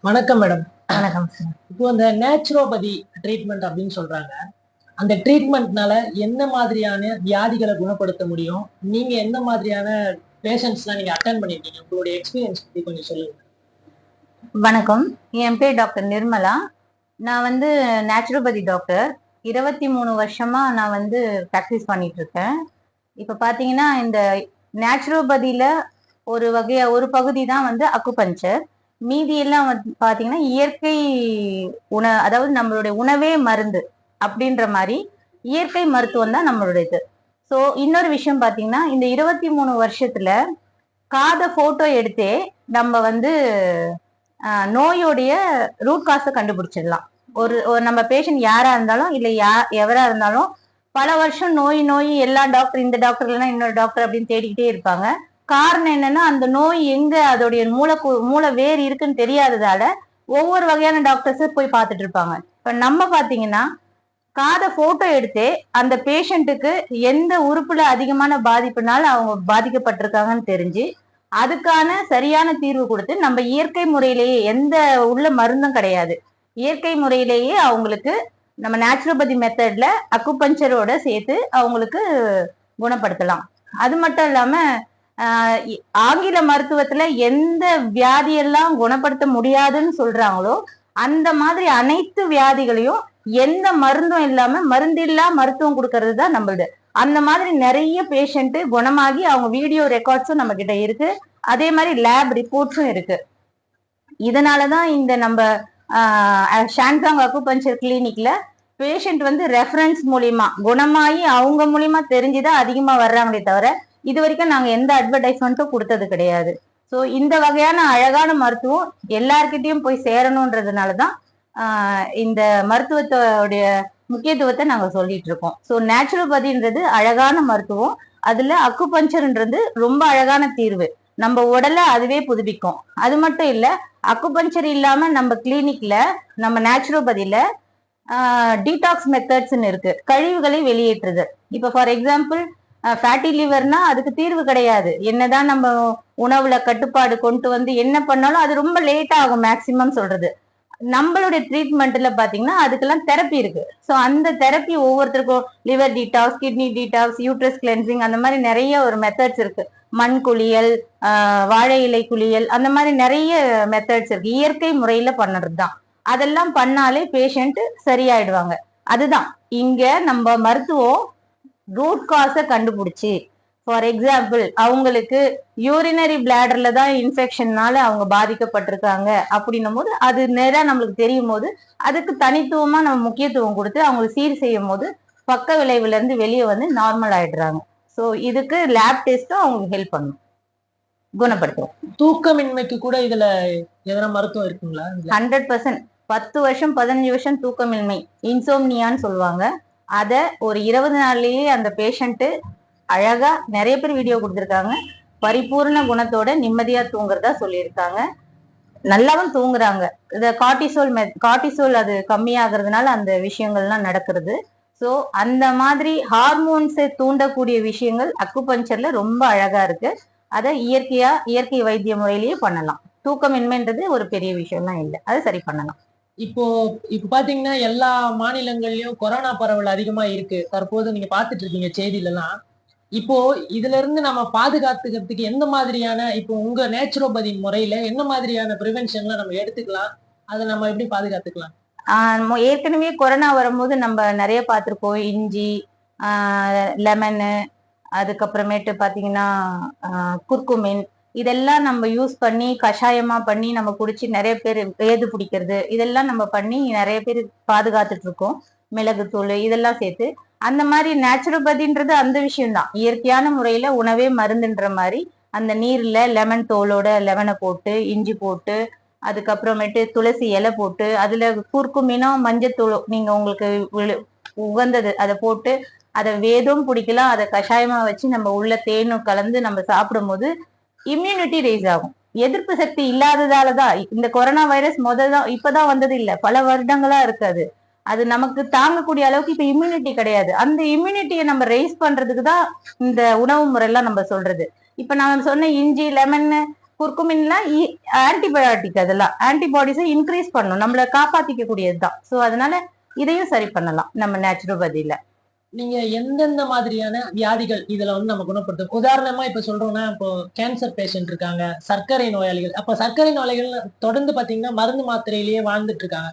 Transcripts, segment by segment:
வணக்கம் மேடம். வணக்கம் சார். இப்போ இந்த நேச்சுரோபதி ட்ரீட்மெண்ட் அப்படின்னு சொல்றாங்க. அந்த ட்ரீட்மெண்ட்னால என்ன மாதிரியான வியாதிகளை குணப்படுத்த முடியும்? நீங்க எந்த மாதிரியான பேஷண்ட்ஸ்லாம் நீங்க அட்டெண்ட் பண்ணிருக்கீங்க? உங்களுடைய எக்ஸ்பீரியன்ஸ் பத்தி கொஞ்சம் சொல்லுங்க. வணக்கம். என் பேர் டாக்டர் நிர்மலா. நான் வந்து நேச்சுரோபதி டாக்டர். 23 வருஷமா நான் வந்து ப்ராக்டிஸ் பண்ணிட்டு இருக்கேன். இப்ப பாத்தீங்கன்னா இந்த நேச்சுரோபதியில ஒரு பகுதி தான் வந்து அக்குபஞ்சர். மீதி எல்லாம் வந்து பாத்தீங்கன்னா இயற்கை அதாவது நம்மளுடைய உணவே மருந்து அப்படின்ற மாதிரி இயற்கை மருத்துவம் தான் நம்மளுடையது. ஸோ இன்னொரு விஷயம் பாத்தீங்கன்னா இந்த 23 வருஷத்துல காதை போட்டோ எடுத்தே நம்ம வந்து நோயோடைய ரூட் காசை கண்டுபிடிச்சிடலாம். ஒரு நம்ம பேஷண்ட் யாரா இருந்தாலும் இல்லை எவரா இருந்தாலும் பல வருஷம் நோய் எல்லா டாக்டர் இந்த டாக்டர் இல்லைன்னா இன்னொரு டாக்டர் அப்படின்னு தேடிக்கிட்டே இருப்பாங்க. காரணம் என்னன்னா அந்த நோய் எங்க அதோடைய மூளை வேறு இருக்குன்னு தெரியாததால ஒவ்வொரு வகையான டாக்டர்ஸ் போய் பார்த்துட்டு இருப்பாங்க. இப்ப நம்ம பாத்தீங்கன்னா காதை போட்டோ எடுத்து அந்த பேஷண்ட்டுக்கு எந்த உறுப்புல அதிகமான பாதிப்புனால அவங்க பாதிக்கப்பட்டிருக்காங்கன்னு தெரிஞ்சு அதுக்கான சரியான தீர்வு கொடுத்து நம்ம இயற்கை முறையிலேயே எந்த உள்ள மருந்தும் கிடையாது, இயற்கை முறையிலேயே அவங்களுக்கு நம்ம நேச்சுரோபதி மெத்தட்ல அக்குபஞ்சரோட சேர்த்து அவங்களுக்கு குணப்படுத்தலாம். அது மட்டும் இல்லாம ஆங்கில மருத்துவத்துல எந்த வியாதியெல்லாம் குணப்படுத்த முடியாதுன்னு சொல்றாங்களோ அந்த மாதிரி அனைத்து வியாதிகளையும் எந்த மருந்தும் இல்லாம மருந்தில்லா மருத்துவம் கொடுக்கறது தான் நம்மளுது. அந்த மாதிரி நிறைய பேஷண்ட் குணமாகி அவங்க வீடியோ ரெக்கார்ட்ஸும் நம்ம கிட்ட இருக்கு. அதே மாதிரி லேப் ரிப்போர்ட்ஸும் இருக்கு. இதனாலதான் இந்த நம்ம ஷான்காங் அக்குபஞ்சர் கிளினிக்ல பேஷண்ட் வந்து ரெஃபரன்ஸ் மூலியமா குணமாயி அவங்க மூலியமா தெரிஞ்சுதான் அதிகமா வர்றாங்களே தவிர இது வரைக்கும் நாங்க எந்த அட்வர்டைஸ்மெண்ட்டும் கொடுத்தது கிடையாது. ஸோ இந்த வகையான அழகான மருத்துவம் எல்லார்கிட்டையும் போய் சேரணுன்றதுனாலதான் இந்த மருத்துவத்தோடைய முக்கியத்துவத்தை நாங்க சொல்லிட்டு இருக்கோம். ஸோ நேச்சுரோபதின்றது அழகான மருத்துவம். அதுல அக்குபஞ்சர்ன்றது ரொம்ப அழகான தீர்வு. நம்ம உடலை அதுவே புதுப்பிக்கும். அது மட்டும் இல்ல, அக்குபஞ்சர் இல்லாம நம்ம கிளினிக்ல நம்ம நேச்சுரோபதியில டீடாக்ஸ் மெத்தட்ஸ்ன்னு இருக்கு, கழிவுகளை வெளியேற்றுது. இப்ப ஃபார் எக்ஸாம்பிள் ஃபேட்டி லிவர்னா அதுக்கு தீர்வு கிடையாது. என்னதான் நம்ம உணவுல கட்டுப்பாடு கொண்டு வந்து என்ன பண்ணாலும் அது ரொம்ப லேட் ஆகும் மேக்சிமம் சொல்றது. நம்மளுடைய ட்ரீட்மெண்ட்ல பாத்தீங்கன்னா அதுக்கெல்லாம் தெரப்பி இருக்கு. ஸோ அந்த தெரப்பி ஒவ்வொருத்தருக்கும் liver detox, kidney detox, uterus cleansing அந்த மாதிரி நிறைய ஒரு மெத்தட்ஸ் இருக்கு. மண் குளியல், வாழை இலை குளியல், அந்த மாதிரி நிறைய மெத்தட்ஸ் இருக்கு. இயற்கை முறையில பண்ணுறது தான். அதெல்லாம் பண்ணாலே பேஷண்ட் சரியாயிடுவாங்க. அதுதான் இங்க நம்ம மருத்துவம் ரூட் காஸை கண்டுபிடிச்சி, ஃபார் எக்ஸாம்பிள் அவங்களுக்கு யூரினரி பிளாடர்ல தான் இன்ஃபெக்ஷன்னால அவங்க பாதிக்கப்பட்டிருக்காங்க அப்படின்னும் போது அது நேரா நம்மளுக்கு தெரியும் போது அதுக்கு தனித்துவமா நம்ம முக்கியத்துவம் கொடுத்து அவங்களுக்கு சீர் செய்யும் போது பக்க விளைவுல இருந்து வெளியே வந்து நார்மல் ஆயிடுறாங்க. ஸோ இதுக்கு லேப் டெஸ்ட்டும் அவங்களுக்கு ஹெல்ப் பண்ணும், குணப்படுத்தும். தூக்கமின்மைக்கு கூட இதுல எதனா மருத்துவம் இருக்குங்களா? 100%. 10 வருஷம் 15 வருஷம் தூக்கமின்மை, இன்சோம்னியான்னு சொல்லுவாங்க. அத ஒரு 20 நாள்லயே அந்த பேஷண்ட் அழகா நிறைய பேர் வீடியோ கொடுத்துருக்காங்க. பரிபூர்ண குணத்தோட நிம்மதியா தூங்குறதா சொல்லியிருக்காங்க. நல்லாவும் தூங்குறாங்க. இந்த கார்டிசோல் அது கம்மியாகிறதுனால அந்த விஷயங்கள்லாம் நடக்கிறது. ஸோ அந்த மாதிரி ஹார்மோன்ஸை தூண்டக்கூடிய விஷயங்கள் அக்குபஞ்சர்ல ரொம்ப அழகா இருக்கு. அதை இயற்கை வைத்திய முறையிலேயே பண்ணலாம். தூக்கமின்மைன்றது ஒரு பெரிய விஷயம்லாம் இல்லை, அதை சரி பண்ணலாம். இப்போ பாத்தீங்கன்னா எல்லா மாநிலங்கள்லயும் கொரோனா பரவல் அதிகமா இருக்கு. தற்போது நீங்க பாத்துட்டு இருக்கீங்க செய்தியில எல்லாம். இப்போ இதுல இருந்து நம்ம பாதுகாத்துக்கிறதுக்கு எந்த மாதிரியான, இப்போ உங்க நேச்சுரோபதி முறையில என்ன மாதிரியான ப்ரிவென்ஷன்லாம் நம்ம எடுத்துக்கலாம்? அதை நம்ம எப்படி பாதுகாத்துக்கலாம்? ஏற்கனவே கொரோனா வரும்போது நம்ம நிறைய பார்த்துருக்கோம். இஞ்சி, லெமனு, அதுக்கப்புறமேட்டு பாத்தீங்கன்னா குர்குமின், இதெல்லாம் நம்ம யூஸ் பண்ணி கஷாயமா பண்ணி நம்ம குடிச்சு நிறைய பேர் வேது பிடிக்கிறது, இதெல்லாம் நம்ம பண்ணி நிறைய பேர் பாதுகாத்துட்டு இருக்கோம். மிளகுத்தூள் இதெல்லாம் சேர்த்து அந்த மாதிரி நேச்சுரோபதின்றது அந்த விஷயம்தான். இயற்கையான முறையில உணவே மருந்துன்ற மாதிரி அந்த நீர்ல லெமன் தோலோட லெமனை போட்டு இஞ்சி போட்டு அதுக்கப்புறமேட்டு துளசி இலை போட்டு அதுல குர்குமினோ மஞ்சத்தூளோ நீங்க உங்களுக்கு உகந்தது அதை போட்டு அதை வேதும் பிடிக்கலாம். அதை கஷாயமா வச்சு நம்ம உள்ள தேனும் கலந்து நம்ம சாப்பிடும் போது இம்யூனிட்டி ரைஸ் ஆகும். எதிர்ப்பு சக்தி இல்லாததாலதான் இந்த கொரோனா வைரஸ் இப்பதான் வந்தது இல்லை, பல வருடங்களா இருக்காது. அது நமக்கு தாங்கக்கூடிய அளவுக்கு இப்ப இம்யூனிட்டி கிடையாது. அந்த இம்யூனிட்டியை நம்ம ரைஸ் பண்றதுக்கு தான் இந்த உணவு முறையெல்லாம் நம்ம சொல்றது. இப்ப நான் சொன்ன இஞ்சி, லெமன், குர்குமின்லாம் ஆன்டிபயோட்டிக், அதெல்லாம் ஆன்டிபாடிஸை இன்க்ரீஸ் பண்ணும், நம்மளை காப்பாத்திக்க கூடியதுதான். ஸோ அதனால இதையும் சரி பண்ணலாம் நம்ம நேச்சுரோபதியில. நீங்க எந்தெந்த மாதிரியான வியாதிகள் இதுல வந்து நம்ம குணப்படுத்தும்? உதாரணமா இப்ப சொல்றோம்னா, இப்போ கேன்சர் பேஷண்ட் இருக்காங்க, சர்க்கரை நோயாளிகள். அப்ப சர்க்கரை நோயாளிகள் தொடர்ந்து பாத்தீங்கன்னா மருந்து மாத்திரையிலேயே வாழ்ந்துட்டு இருக்காங்க.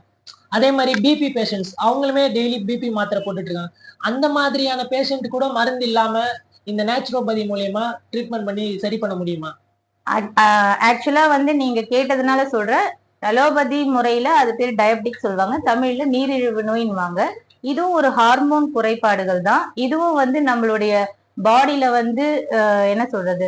அதே மாதிரி பிபி பேஷண்ட்ஸ், அவங்களுமே டெய்லி பிபி மாத்திரை போட்டுட்டு இருக்காங்க. அந்த மாதிரியான பேஷண்ட் கூட மருந்து இல்லாம இந்த நேச்சுரோபதி மூலியமா ட்ரீட்மெண்ட் பண்ணி சரி பண்ண முடியுமா? ஆக்சுவலா வந்து நீங்க கேட்டதுனால சொல்றேன். அலோபதி முறையில அது பேர் டயபெட்டிக் சொல்லுவாங்க, தமிழ்ல நீரிழிவு நோயின்வாங்க. இதுவும் ஒரு ஹார்மோன் குறைபாடுகள் தான். இதுவும் வந்து நம்மளுடைய பாடியில வந்து என்ன சொல்றது,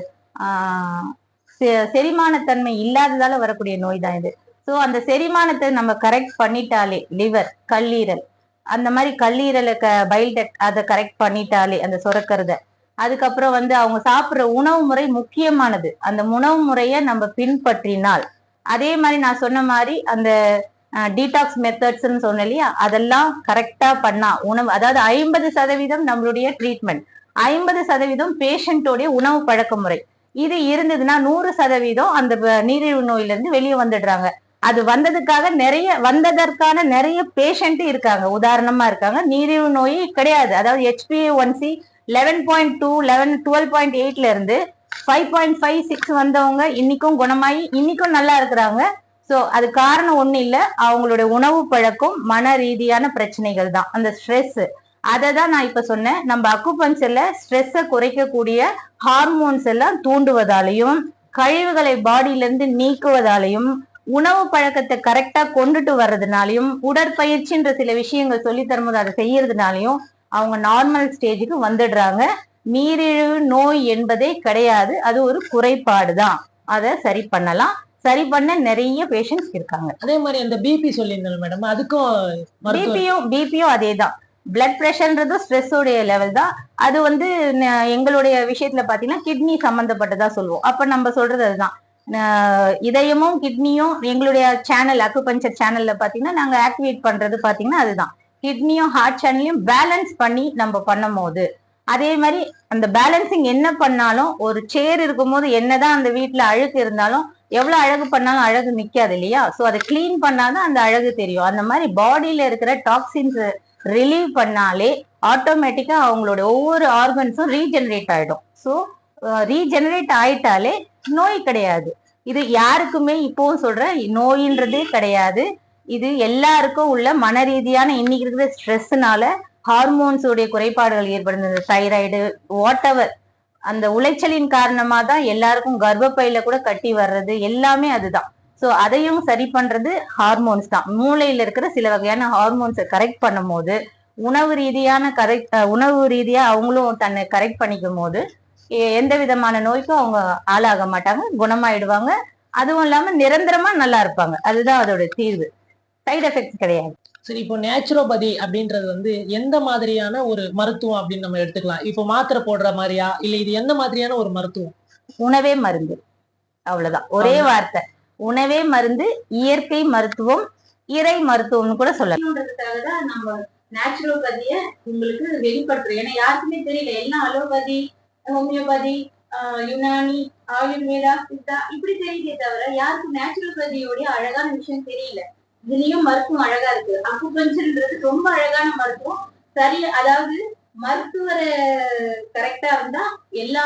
செரிமானத்தன்மை இல்லாததால வரக்கூடிய நோய் தான் இது. ஸோ அந்த செரிமானத்தை நம்ம கரெக்ட் பண்ணிட்டாலே, லிவர், கல்லீரல், அந்த மாதிரி கல்லீரலை பைல் டக்ட் அதை கரெக்ட் பண்ணிட்டாலே, அந்த சுரக்கிறத, அதுக்கப்புறம் வந்து அவங்க சாப்பிட்ற உணவு முறை முக்கியமானது. அந்த உணவு முறையை நம்ம பின்பற்றினால், அதே மாதிரி நான் சொன்ன மாதிரி அந்த டீடாக்ஸ் மெத்தட்ஸ்ன்னு சொன்னேன் இல்லையா, அதெல்லாம் கரெக்டா பண்ணா உணவு, அதாவது 50% நம்மளுடைய ட்ரீட்மெண்ட், 50% பேஷண்டோடைய உணவு பழக்க முறை, இது இருந்ததுன்னா 100% அந்த நீரிழிவு நோயில இருந்து வெளியே வந்துடுறாங்க. அது வந்ததற்கான நிறைய பேஷண்ட் இருக்காங்க, உதாரணமா இருக்காங்க. நீரிழிவு நோய் கிடையாது, அதாவது HbA1c 11.2 12.8ல இருந்து 5.5 6 வந்தவங்க இன்னைக்கும் குணமாயி இன்னைக்கும் நல்லா இருக்கிறாங்க. சோ அது காரணம் ஒண்ணு இல்ல, அவங்களுடைய உணவு பழக்கம், மன ரீதியான பிரச்சனைகள் தான், அந்த ஸ்ட்ரெஸ். அதை தான் நான் இப்ப சொன்னேன். நம்ம அக்குபஞ்சர்ல ஸ்ட்ரெஸ்ஸை குறைக்கக்கூடிய ஹார்மோன்ஸ் எல்லாம் தூண்டுவதாலையும், கழிவுகளை பாடியில இருந்து நீக்குவதாலையும், உணவு பழக்கத்தை கரெக்டா கொண்டுட்டு வர்றதுனாலையும், உடற்பயிற்சின்ற சில விஷயங்கள் சொல்லி தரும்போது அதை செய்யறதுனாலையும் அவங்க நார்மல் ஸ்டேஜுக்கு வந்துடுறாங்க. நீரிழிவு நோய் என்பதே கிடையாது, அது ஒரு குறைபாடு தான். அதை சரி பண்ணலாம். சரி பண்ண நிறைய பேஷண்ட்ஸ் இருக்காங்க. அதே மாதிரி அந்த பிபி சொல்லியிருந்தேன் மேடம், அதுக்கும் பிபியும் அதே தான். பிளட் பிரஷர்ன்றது ஸ்ட்ரெஸ்ஸோடைய லெவல் தான். அது வந்து எங்களுடைய விஷயத்துல பாத்தீங்கன்னா கிட்னி சம்பந்தப்பட்டதா சொல்லுவோம். அப்ப நம்ம சொல்றது அதுதான். இதயமும் கிட்னியும் எங்களுடைய சேனல், அக்குபஞ்சர் சேனல்ல பாத்தீங்கன்னா நாங்க ஆக்டிவேட் பண்றது பாத்தீங்கன்னா அதுதான். கிட்னியும் ஹார்ட் சேனலையும் பேலன்ஸ் பண்ணி நம்ம பண்ணும் போது, அதே மாதிரி அந்த பேலன்சிங் என்ன பண்ணாலும், ஒரு சேர் இருக்கும்போது என்னதான் அந்த வீட்டுல அழுக்கு இருந்தாலும், எவ்வளவு அழகு பண்ணாலும் அழகு நிக்காது இல்லையா? சோ அதை கிளீன் பண்ணாதான் அந்த அழகு தெரியும். அந்த மாதிரி பாடியில இருக்கிற டாக்ஸின்ஸ் ரிலீவ் பண்ணாலே ஆட்டோமேட்டிக்கா அவங்களோட ஒவ்வொரு ஆர்கன்ஸும் ரீஜெனரேட் ஆயிடும். ஸோ ரீஜெனரேட் ஆயிட்டாலே நோய் கிடையாது. இது யாருக்குமே இப்பவும் சொல்றேன், நோயின்றதே கிடையாது. இது எல்லாருக்கும் உள்ள மன ரீதியான இன்னைக்கு இருக்கிற ஸ்ட்ரெஸ்னால ஹார்மோன்ஸோடைய குறைபாடுகள் ஏற்படுது, தைராய்டு, வாட் எவர், அந்த உளைச்சலின் காரணமா தான் எல்லாருக்கும் கர்ப்பப்பையில கூட கட்டி வர்றது எல்லாமே அதுதான். ஸோ அதையும் சரி பண்றது ஹார்மோன்ஸ் தான். மூளையில இருக்கிற சில வகையான ஹார்மோன்ஸை கரெக்ட் பண்ணும் போது, உணவு ரீதியா அவங்களும் தன்னை கரெக்ட் பண்ணிக்கும் போது எந்த விதமான நோய்க்கும் அவங்க ஆளாக மாட்டாங்க, குணமாயிடுவாங்க. அதுவும் இல்லாம நிரந்தரமா நல்லா இருப்பாங்க. அதுதான் அதோட தீர்வு, சைடு எஃபெக்ட்ஸ் கிடையாது. சரி, இப்போ நேச்சுரோபதி அப்படின்றது வந்து எந்த மாதிரியான ஒரு மருத்துவம் அப்படின்னு நம்ம எடுத்துக்கலாம்? இப்போ மாத்திரை போடுற மாதிரியா, இல்ல இது எந்த மாதிரியான ஒரு மருத்துவம்? உணவே மருந்து, அவ்வளவுதான், ஒரே வார்த்தை. உணவே மருந்து, இயற்கை மருத்துவம், இறை மருத்துவம்னு கூட சொல்லலாம். நம்ம நேச்சுரோபதிய உங்களுக்கு வெளிப்படுத்துறோம். ஏன்னா யாருக்குமே தெரியல, எல்லாம் அலோபதி, ஹோமியோபதி, யுனானி, ஆயுர்வேதா, சித்தா இப்படி தெரியுதே தவிர யாருக்கும் நேச்சுரோபதியோடைய அழகான விஷயம் தெரியல. இதுலயும் மருத்துவம் அழகா இருக்கு. அக்குபஞ்சர்ன்றது ரொம்ப அழகான மருத்துவம். சரி, அதாவது மருத்துவரை கரெக்டா இருந்தா எல்லா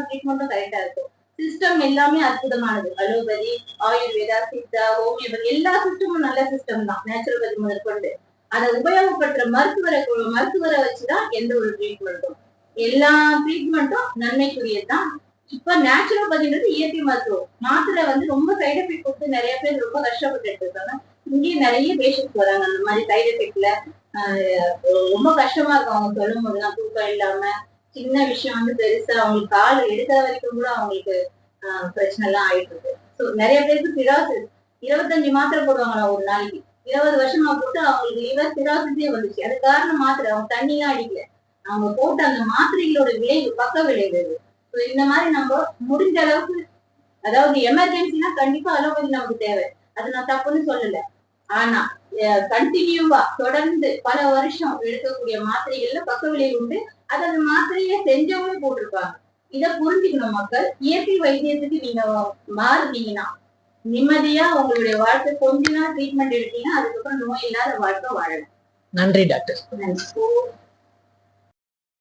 ட்ரீட்மெண்ட்டும் கரெக்டா இருக்கும். சிஸ்டம் எல்லாமே அற்புதமானது. அலோபதி, ஆயுர்வேதா, சித்தா, ஹோமியோபதி எல்லா சிஸ்டமும் நல்ல சிஸ்டம் தான், நேச்சுரோபதி முதற்கொண்டு. அதை உபயோகப்படுற மருத்துவரை வச்சுதான் எந்த ஒரு ட்ரீட்மெண்ட்டும், எல்லா ட்ரீட்மெண்ட்டும் நன்மைக்குரியதுதான். இப்ப நேச்சுரோபதின்றது இயற்கை மருத்துவம். மாத்திரை வந்து ரொம்ப சைடு எஃபெக்ட் கொடுத்து நிறைய பேர் ரொம்ப கஷ்டப்பட்டு இருக்காங்க. இங்கேயே நிறைய பேஷண்ட்ஸ் வராங்க அந்த மாதிரி சைடு எஃபெக்ட்ல. ரொம்ப கஷ்டமா இருக்கும் அவங்க சொல்லும் போதுதான். தூக்கம் இல்லாம, சின்ன விஷயம் வந்து பெருசா அவங்களுக்கு கால் எடுக்கிற வரைக்கும் கூட அவங்களுக்கு பிரச்சனை எல்லாம் ஆயிட்டு இருக்கு. ஸோ நிறைய பேருக்கு சிராசிஸ் 25 மாத்திரை போடுவாங்களா ஒரு நாளைக்கு. 20 வருஷமா போட்டு அவங்களுக்கு லிவர் சிராசிஸே வந்துச்சு. அது காரணம் மாத்திரை. அவங்க தண்ணிலாம் அடிக்கல, அவங்க போட்ட அந்த மாத்திரைகளோட விளைவு, பக்க விளைவு. ஸோ இந்த மாதிரி நம்ம முடிஞ்ச அளவுக்கு, அதாவது எமர்ஜென்சினா கண்டிப்பா அலோபதி நமக்கு தேவை, அது நான் தப்புன்னு சொல்லல. ஆனா கண்டினியூவா தொடர்ந்து பல வருஷம் எடுக்கக்கூடிய மாத்திரைகள்ல பக்க விளைவு உண்டு. அது அந்த மாத்திரையை செஞ்சவங்களே போட்டிருப்பாங்க. இத புரிஞ்சுக்கணும் மக்கள். இயற்கை வைத்தியத்துக்கு நீங்க மாறுனீங்கன்னா நிம்மதியா உங்களுடைய வாழ்க்கை கொஞ்ச நாள் ட்ரீட்மெண்ட் எடுத்தீங்கன்னா அதுக்கப்புறம் நோய் இல்லாத வாழ்க்கை வாழலாம். நன்றி டாக்டர். நன்றி.